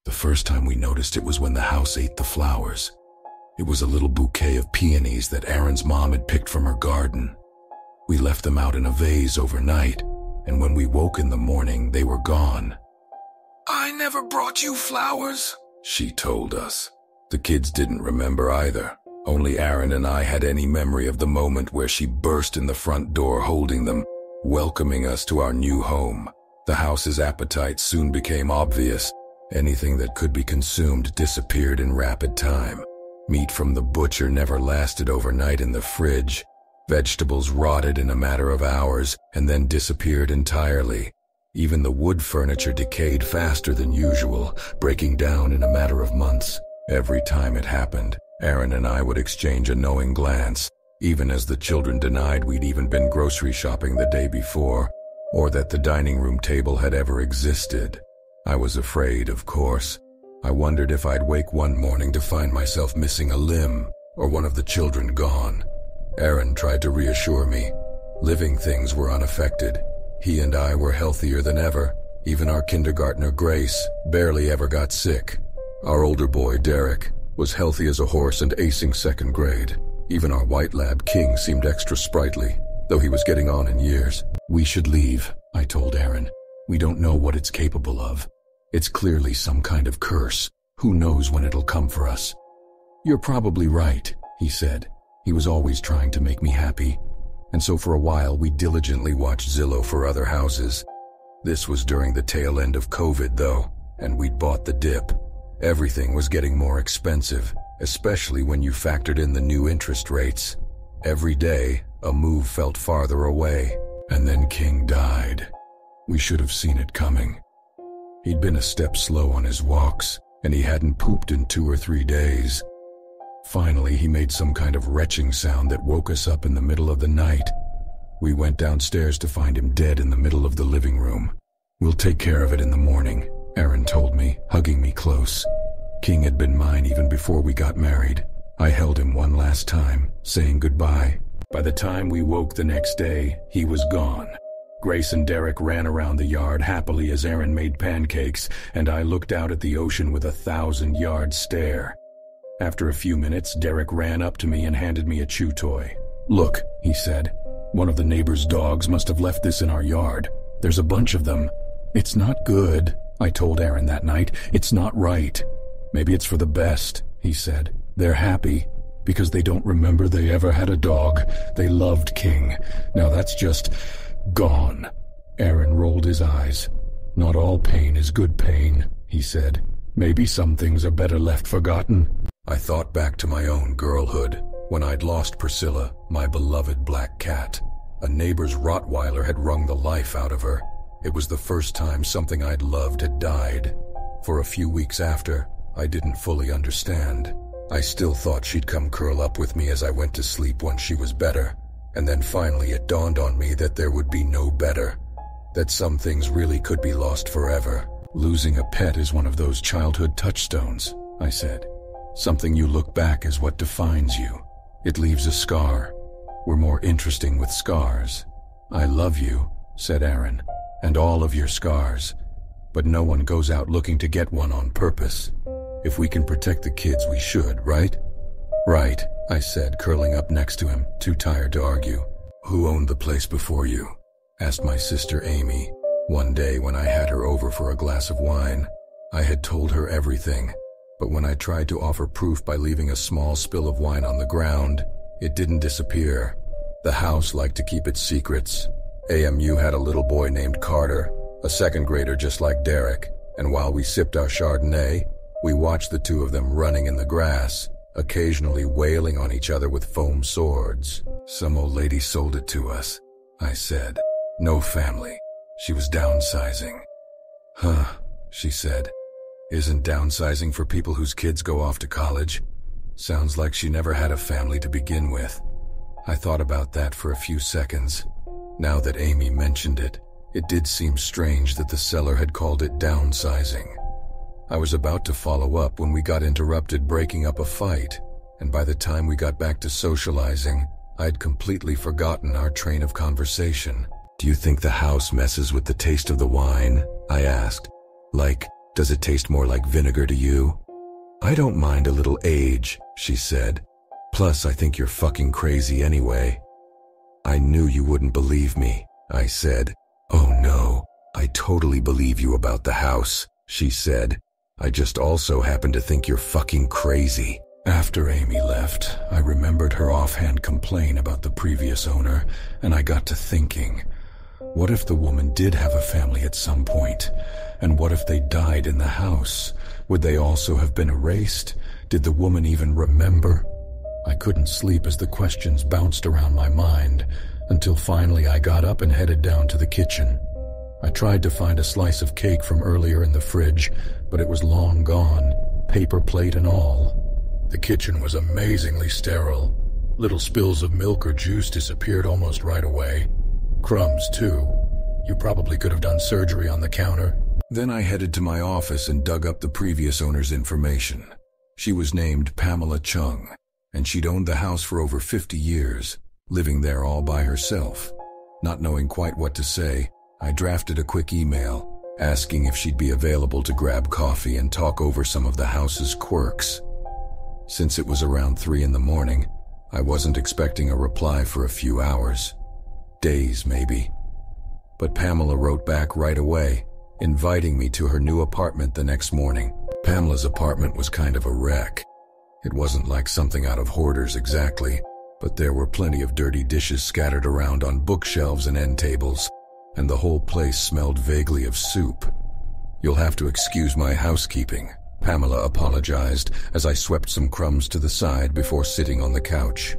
The first time we noticed it was when the house ate the flowers. It was a little bouquet of peonies that Aaron's mom had picked from her garden. We left them out in a vase overnight, and when we woke in the morning, they were gone. "I never brought you flowers," she told us. The kids didn't remember either. Only Aaron and I had any memory of the moment where she burst in the front door holding them, welcoming us to our new home. The house's appetite soon became obvious. Anything that could be consumed disappeared in rapid time. Meat from the butcher never lasted overnight in the fridge. Vegetables rotted in a matter of hours and then disappeared entirely. Even the wood furniture decayed faster than usual, breaking down in a matter of months. Every time it happened, Aaron and I would exchange a knowing glance, even as the children denied we'd even been grocery shopping the day before, or that the dining room table had ever existed. I was afraid, of course. I wondered if I'd wake one morning to find myself missing a limb, or one of the children gone. Aaron tried to reassure me. Living things were unaffected. He and I were healthier than ever. Even our kindergartner, Grace, barely ever got sick. Our older boy, Derek, was healthy as a horse and acing second grade. Even our white lab, King, seemed extra sprightly, though he was getting on in years. "We should leave," I told Aaron. "We don't know what it's capable of. It's clearly some kind of curse. Who knows when it'll come for us?" "You're probably right," he said. He was always trying to make me happy. And so for a while we diligently watched Zillow for other houses. This was during the tail end of COVID though, and we'd bought the dip. Everything was getting more expensive, especially when you factored in the new interest rates. Every day, a move felt farther away, and then King died. We should have seen it coming. He'd been a step slow on his walks, and he hadn't pooped in 2 or 3 days. Finally, he made some kind of retching sound that woke us up in the middle of the night. We went downstairs to find him dead in the middle of the living room. "We'll take care of it in the morning," Aaron told me, hugging me close. King had been mine even before we got married. I held him one last time, saying goodbye. By the time we woke the next day, he was gone. Grace and Derek ran around the yard happily as Aaron made pancakes, and I looked out at the ocean with a 1,000-yard stare. After a few minutes, Derek ran up to me and handed me a chew toy. "Look," he said. "One of the neighbor's dogs must have left this in our yard. There's a bunch of them." "It's not good," I told Aaron that night. "It's not right." "Maybe it's for the best," he said. "They're happy because they don't remember they ever had a dog. They loved King. Now that's just gone." Aaron rolled his eyes. "Not all pain is good pain," he said. "Maybe some things are better left forgotten." I thought back to my own girlhood, when I'd lost Priscilla, my beloved black cat. A neighbor's Rottweiler had wrung the life out of her. It was the first time something I'd loved had died. For a few weeks after, I didn't fully understand. I still thought she'd come curl up with me as I went to sleep once she was better. And then finally it dawned on me that there would be no better. That some things really could be lost forever. "Losing a pet is one of those childhood touchstones," I said. "Something you look back as what defines you. It leaves a scar. We're more interesting with scars." "I love you," said Aaron, "and all of your scars. But no one goes out looking to get one on purpose. If we can protect the kids, we should, right?" "Right," I said, curling up next to him, too tired to argue. "Who owned the place before you?" asked my sister Amy. One day when I had her over for a glass of wine, I had told her everything. But when I tried to offer proof by leaving a small spill of wine on the ground, it didn't disappear. The house liked to keep its secrets. AMU had a little boy named Carter, a second grader just like Derek, and while we sipped our Chardonnay, we watched the two of them running in the grass, occasionally wailing on each other with foam swords. "Some old lady sold it to us," I said. "No family. She was downsizing." "Huh," she said. "Isn't downsizing for people whose kids go off to college? Sounds like she never had a family to begin with." I thought about that for a few seconds. Now that Amy mentioned it, it did seem strange that the seller had called it downsizing. I was about to follow up when we got interrupted breaking up a fight, and by the time we got back to socializing, I'd completely forgotten our train of conversation. "Do you think the house messes with the taste of the wine?" I asked. "Like, Does it taste more like vinegar to you? I don't mind a little age, she said. Plus, I think you're fucking crazy anyway. I knew you wouldn't believe me, I said. Oh no, I totally believe you about the house, she said. I just also happen to think you're fucking crazy. After Amy left, I remembered her offhand complaint about the previous owner, and I got to thinking, what if the woman did have a family at some point? And what if they died in the house? Would they also have been erased? Did the woman even remember? I couldn't sleep as the questions bounced around my mind, until finally I got up and headed down to the kitchen. I tried to find a slice of cake from earlier in the fridge, but it was long gone, paper plate and all. The kitchen was amazingly sterile. Little spills of milk or juice disappeared almost right away. Crumbs, too. You probably could have done surgery on the counter. Then I headed to my office and dug up the previous owner's information. She was named Pamela Chung, and she'd owned the house for over 50 years, living there all by herself. Not knowing quite what to say, I drafted a quick email, asking if she'd be available to grab coffee and talk over some of the house's quirks. Since it was around 3 in the morning, I wasn't expecting a reply for a few hours. Days, maybe. But Pamela wrote back right away, inviting me to her new apartment the next morning. Pamela's apartment was kind of a wreck. It wasn't like something out of Hoarders exactly, but there were plenty of dirty dishes scattered around on bookshelves and end tables, and the whole place smelled vaguely of soup. You'll have to excuse my housekeeping, Pamela apologized as I swept some crumbs to the side before sitting on the couch.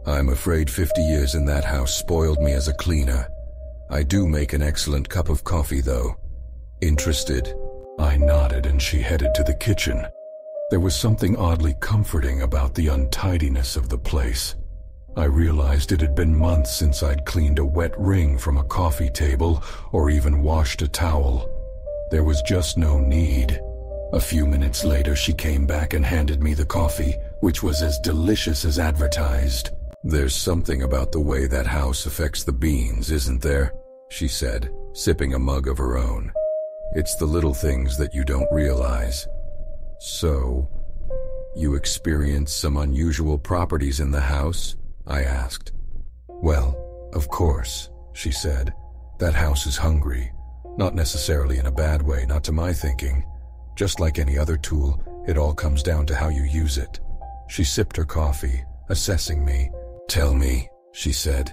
I'm afraid 50 years in that house spoiled me as a cleaner. I do make an excellent cup of coffee, though. Interested? I nodded and she headed to the kitchen. There was something oddly comforting about the untidiness of the place. I realized it had been months since I'd cleaned a wet ring from a coffee table or even washed a towel. There was just no need. A few minutes later, she came back and handed me the coffee, which was as delicious as advertised. There's something about the way that house affects the beans, isn't there? She said, sipping a mug of her own. It's the little things that you don't realize. So, you experienced some unusual properties in the house? I asked. Well, of course, she said. That house is hungry. Not necessarily in a bad way, not to my thinking. Just like any other tool, it all comes down to how you use it. She sipped her coffee, assessing me. Tell me, she said,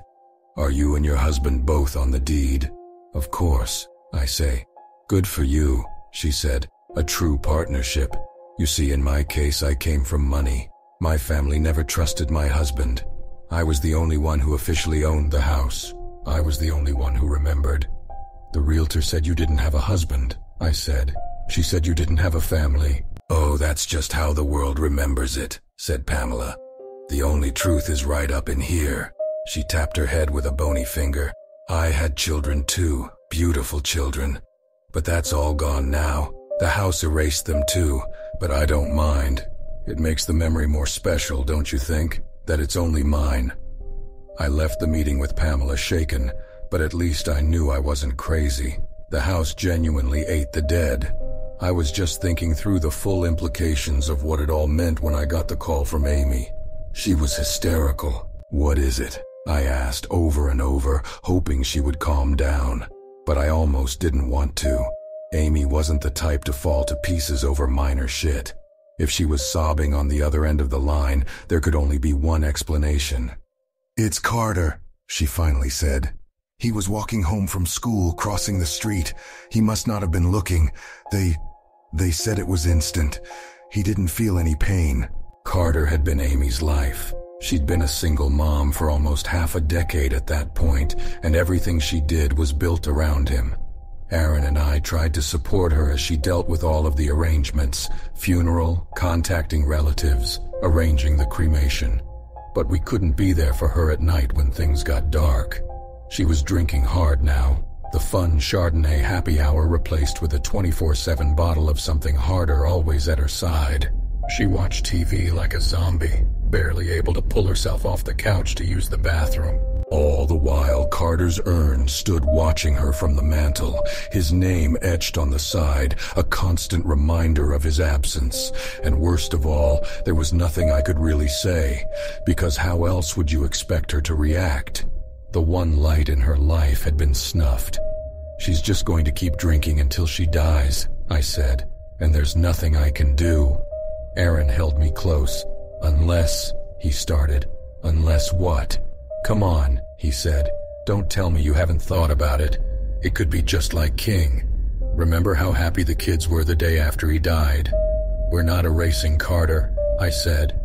are you and your husband both on the deed? Of course, I say. Good for you, she said. A true partnership. You see, in my case, I came from money. My family never trusted my husband. I was the only one who officially owned the house. I was the only one who remembered. The realtor said you didn't have a husband, I said. She said you didn't have a family. Oh, that's just how the world remembers it, said Pamela. The only truth is right up in here. She tapped her head with a bony finger. I had children too, beautiful children. But that's all gone now. The house erased them too, but I don't mind. It makes the memory more special, don't you think? That it's only mine. I left the meeting with Pamela shaken, but at least I knew I wasn't crazy. The house genuinely ate the dead. I was just thinking through the full implications of what it all meant when I got the call from Amy. She was hysterical. What is it? I asked over and over, hoping she would calm down. But I almost didn't want to. Amy wasn't the type to fall to pieces over minor shit. If she was sobbing on the other end of the line, there could only be one explanation. It's Carter, she finally said. He was walking home from school, crossing the street. He must not have been looking. They said it was instant. He didn't feel any pain. Carter had been Amy's life. She'd been a single mom for almost half a decade at that point, and everything she did was built around him. Aaron and I tried to support her as she dealt with all of the arrangements, funeral, contacting relatives, arranging the cremation. But we couldn't be there for her at night when things got dark. She was drinking hard now, the fun Chardonnay happy hour replaced with a 24/7 bottle of something harder always at her side. She watched TV like a zombie, barely able to pull herself off the couch to use the bathroom. All the while, Carter's urn stood watching her from the mantel, his name etched on the side, a constant reminder of his absence. And worst of all, there was nothing I could really say, because how else would you expect her to react? The one light in her life had been snuffed. "She's just going to keep drinking until she dies," I said, "and there's nothing I can do." Aaron held me close. "Unless," he started. "Unless what?" "Come on," he said. "Don't tell me you haven't thought about it. It could be just like King. Remember how happy the kids were the day after he died?" "We're not erasing Carter," I said.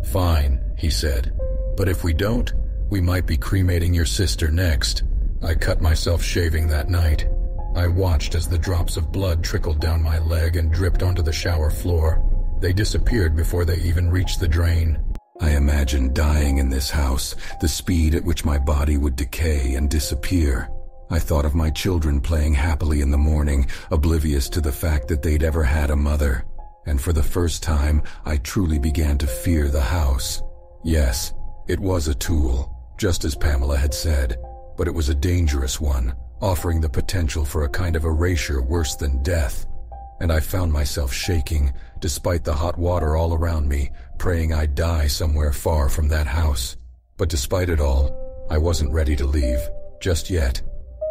"Fine," he said. "But if we don't, we might be cremating your sister next." I cut myself shaving that night. I watched as the drops of blood trickled down my leg and dripped onto the shower floor. They disappeared before they even reached the drain. I imagined dying in this house, the speed at which my body would decay and disappear. I thought of my children playing happily in the morning, oblivious to the fact that they'd ever had a mother. And for the first time, I truly began to fear the house. Yes, it was a tool, just as Pamela had said, but it was a dangerous one, offering the potential for a kind of erasure worse than death. And I found myself shaking, despite the hot water all around me, praying I'd die somewhere far from that house. But despite it all, I wasn't ready to leave, just yet.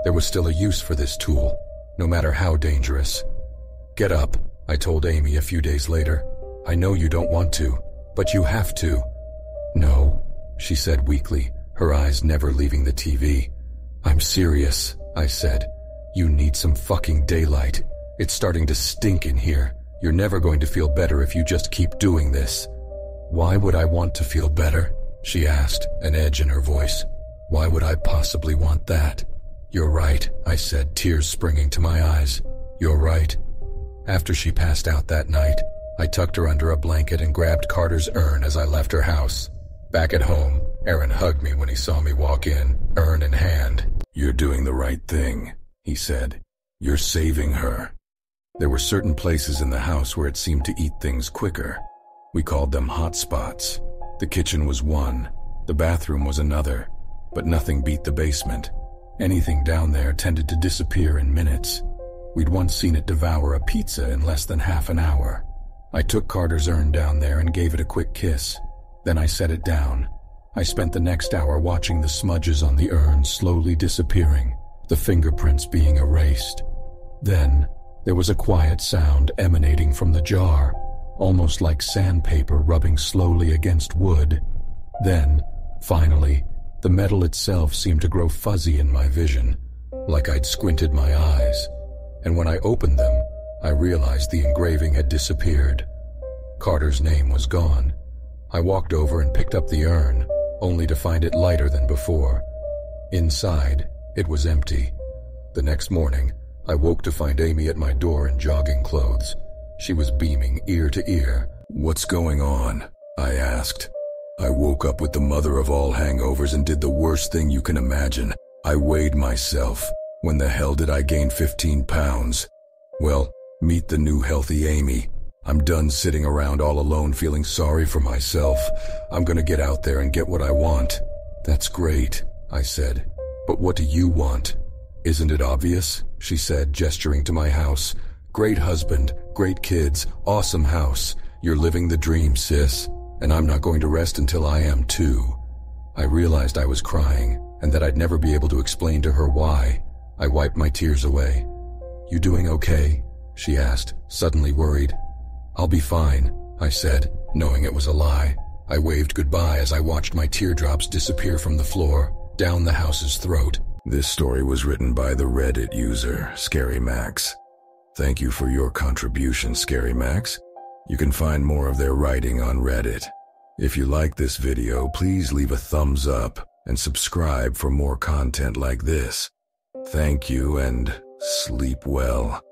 There was still a use for this tool, no matter how dangerous. "Get up," I told Amy a few days later. "I know you don't want to, but you have to." "No," she said weakly, her eyes never leaving the TV. "I'm serious," I said. "You need some fucking daylight. It's starting to stink in here. You're never going to feel better if you just keep doing this." "Why would I want to feel better?" she asked, an edge in her voice. "Why would I possibly want that?" "You're right," I said, tears springing to my eyes. "You're right." After she passed out that night, I tucked her under a blanket and grabbed Carter's urn as I left her house. Back at home, Aaron hugged me when he saw me walk in, urn in hand. "You're doing the right thing," he said. "You're saving her." There were certain places in the house where it seemed to eat things quicker. We called them hot spots. The kitchen was one, the bathroom was another, but nothing beat the basement. Anything down there tended to disappear in minutes. We'd once seen it devour a pizza in less than half an hour. I took Carter's urn down there and gave it a quick kiss. Then I set it down. I spent the next hour watching the smudges on the urn slowly disappearing, the fingerprints being erased. Then, there was a quiet sound emanating from the jar, almost like sandpaper rubbing slowly against wood. Then, finally, the metal itself seemed to grow fuzzy in my vision, like I'd squinted my eyes. And when I opened them, I realized the engraving had disappeared. Carter's name was gone. I walked over and picked up the urn, only to find it lighter than before. Inside, it was empty. The next morning, I woke to find Amy at my door in jogging clothes. She was beaming ear to ear. "What's going on?" I asked. "I woke up with the mother of all hangovers and did the worst thing you can imagine. I weighed myself. When the hell did I gain 15 pounds? Well, meet the new healthy Amy. I'm done sitting around all alone feeling sorry for myself. I'm gonna get out there and get what I want." "That's great," I said. "But what do you want?" "Isn't it obvious?" she said, gesturing to my house. "Great husband, great kids, awesome house. You're living the dream, sis. And I'm not going to rest until I am too." I realized I was crying, and that I'd never be able to explain to her why. I wiped my tears away. "You doing okay?" she asked, suddenly worried. "I'll be fine," I said, knowing it was a lie. I waved goodbye as I watched my teardrops disappear from the floor, down the house's throat. This story was written by the Reddit user, Scary Max. Thank you for your contribution, Scary Max. You can find more of their writing on Reddit. If you like this video, please leave a thumbs up and subscribe for more content like this. Thank you and sleep well.